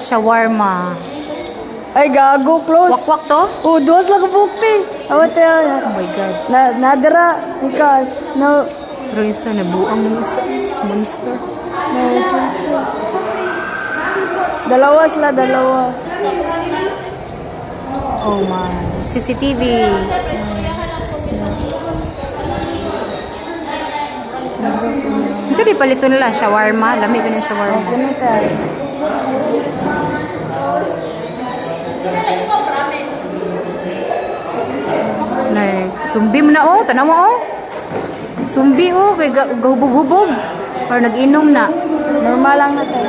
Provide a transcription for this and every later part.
shawarma. Ay, gago, close. Wakwak to? Oh, duwas lang kabukti. Awat yan. Oh my God. Nadara. Because, no. Pero isa, nabuang ng isa. It's monster. No, sister. Dalawa sila, dalawa. Oh my. CCTV. Kasi di palito nila, shawarma. Lami ko ng shawarma. Ganito. Sumbi mo na oh, tanaw mo oh. Sumbi oh, kay gahubog-hubog. Or nag-inom na. Normal lang natin.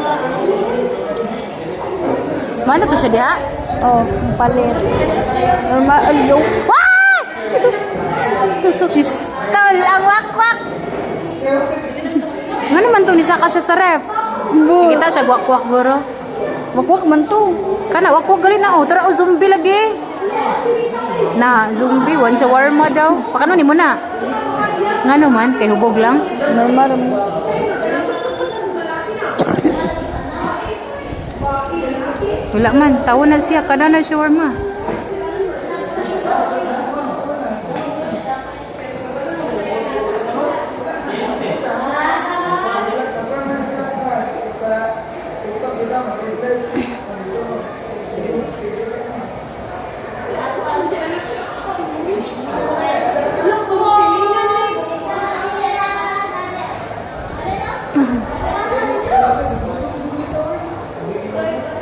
Mana to siya diha? Oh, palit. Normal, ayaw. Wah! Pistol, ang wakwak. Nga naman to, nisaka siya sa ref. Kita siya, wakwak guro. Wakwak man to. Kana, wakwak gali na oh. Tara oh, zombie lagi. Na, zombie, one shawarma daw. Pakano ni mo na? Nga naman, kay hubog lang. Normal lang. Wala man, tawo na siya, kada na shawarma.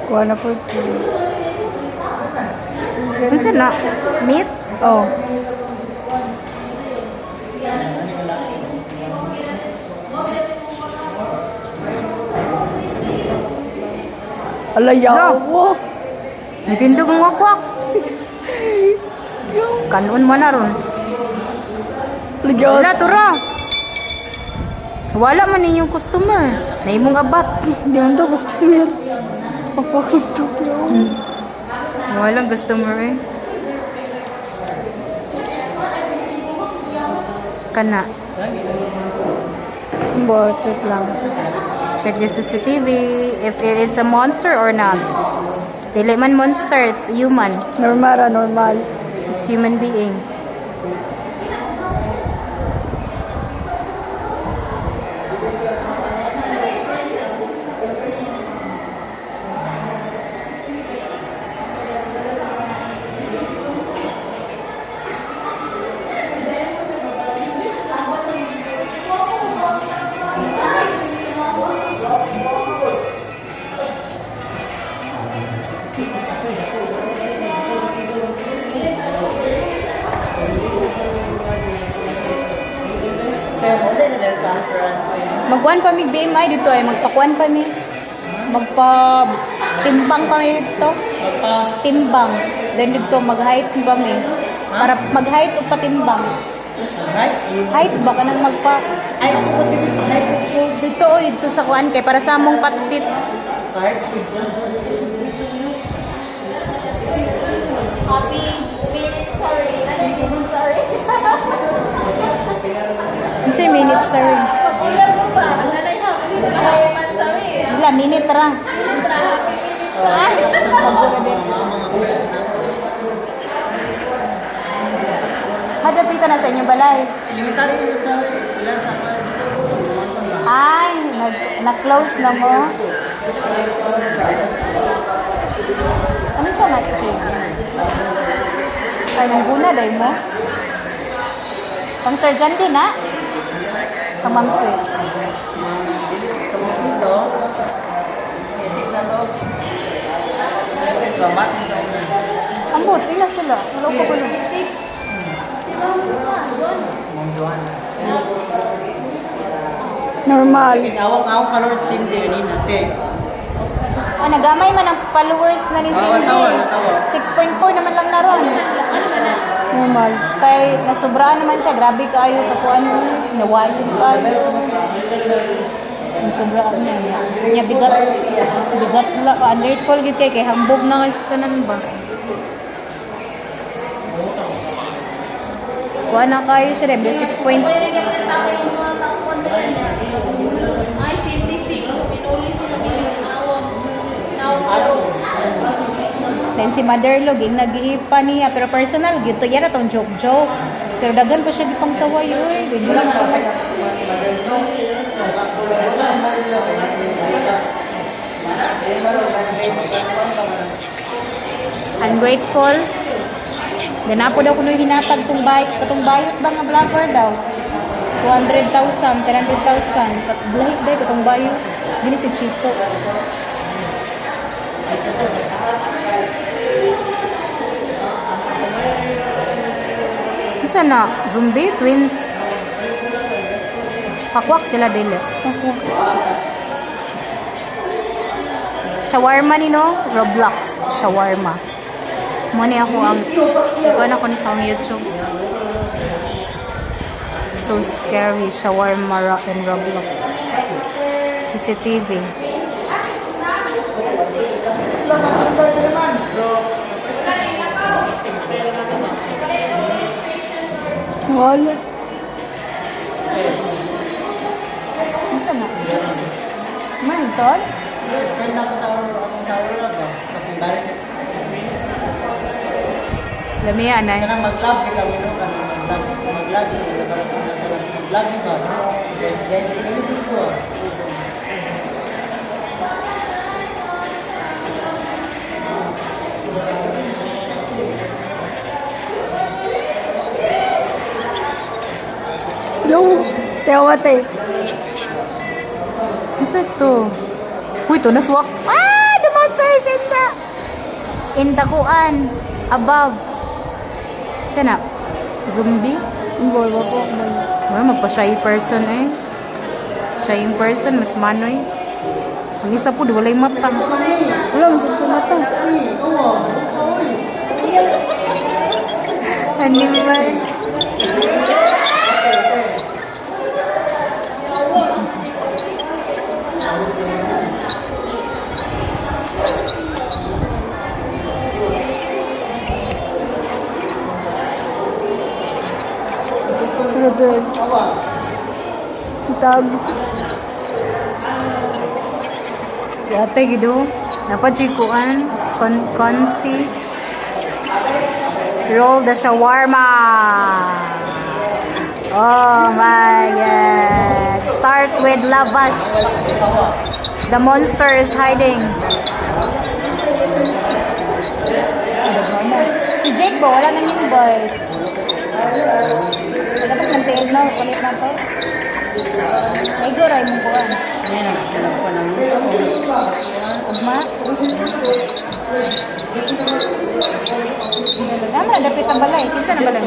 Kuha na po ito. Ano siya na? Meat? Oh. Alayaw mo. Nagtindog ang wakwak. Kanon mo na ron. Alayaw. Wala, tura. Wala man yung customer. Naimong abat. Hindi man to customer. Papakutok yun. Walang customer eh. Kana. Bakit lang. Check the CCTV. If it's a monster or not. Dili man monster, it's human. Normal, normal. It's human being. Magkuhan pa mig BMI dito ay magpakuan pa mi. Magpa-timbang pa mi dito. Timbang. Then dito mag-height pa mi. Para mag-height o patimbang. Height ba ka nang magpa... Dito o dito sa kuhan kay para sa among patfit. Happy minute sorry. Sorry. Ano say minute sorry? Wala, minute ra. Madapita na sa inyong balay. Ay, na-close na mo. Ano sa matching? Ay, nangguna dahi mo? Pang surgeon din na? Pang ma'am sweet. Ang buti na sila. Wala ko ba lang? Normal. Awak followers Cindy kanina, te. Oh, nagamay man ang followers na ni Cindy. 6.4 naman lang na ron. Normal. Kay nasubraan naman siya. Grabe kaayo kakuan mo. Nawayon kayo. Nasubraan niya. Niya bigat. Bigat wala. Underfall gid kay hambog na kasi tanan ba. Kuha na kayo siya. 6.4. Ay, Cindy, 5. Pinuli sila. Pinawag. si Motherlog, yung nag-iipa niya. Pero personal, gito yan atong joke-joke. Pero dagan pa siya gipang saway, uy. Ganyan lang siya. Ungrateful. Ganapo daw kuno hinatag tong bayot ba nga vlogger daw. 200,000, 300,000. Blahit daw katong bayot. Dili si Chico. Isa na, zombie twins. Pakwak sila dili. Shawarma ni no? Roblox. Shawarma. Mani ako ang ikuan ako ni sa YouTube. So scary. Shawarma and Roblox. CCTV. Wala. Isa na. Manson? Ganda ko sa ulo ba? Kasi dahil sa Lamian ay. kanang mag-vlog kita mo kami mag-vlog mag-vlog ba? Yes, dito ko. Yung tewate. Isa to. Uy, ito naswak. Ah! The monster is in the kuan. Above. Siya na. Zombie? Wala po. Wala, magpa-shy person eh. Shying person, mas manoy. Ang isa po, di walay mata. Wala, masag ko mata. Animal. Brother. Tag. Yate gido. Dapat chikuan. Konsi. Roll the shawarma. Oh my God. Start with lavash. The monster is hiding. Si Jake ba? Wala nang invite. Dapat mag-tail na. Kulit na to. Ay, goray mong kuhan. Yan ang Ugma? Dama na, dapit ang balay. Kinsa na balay?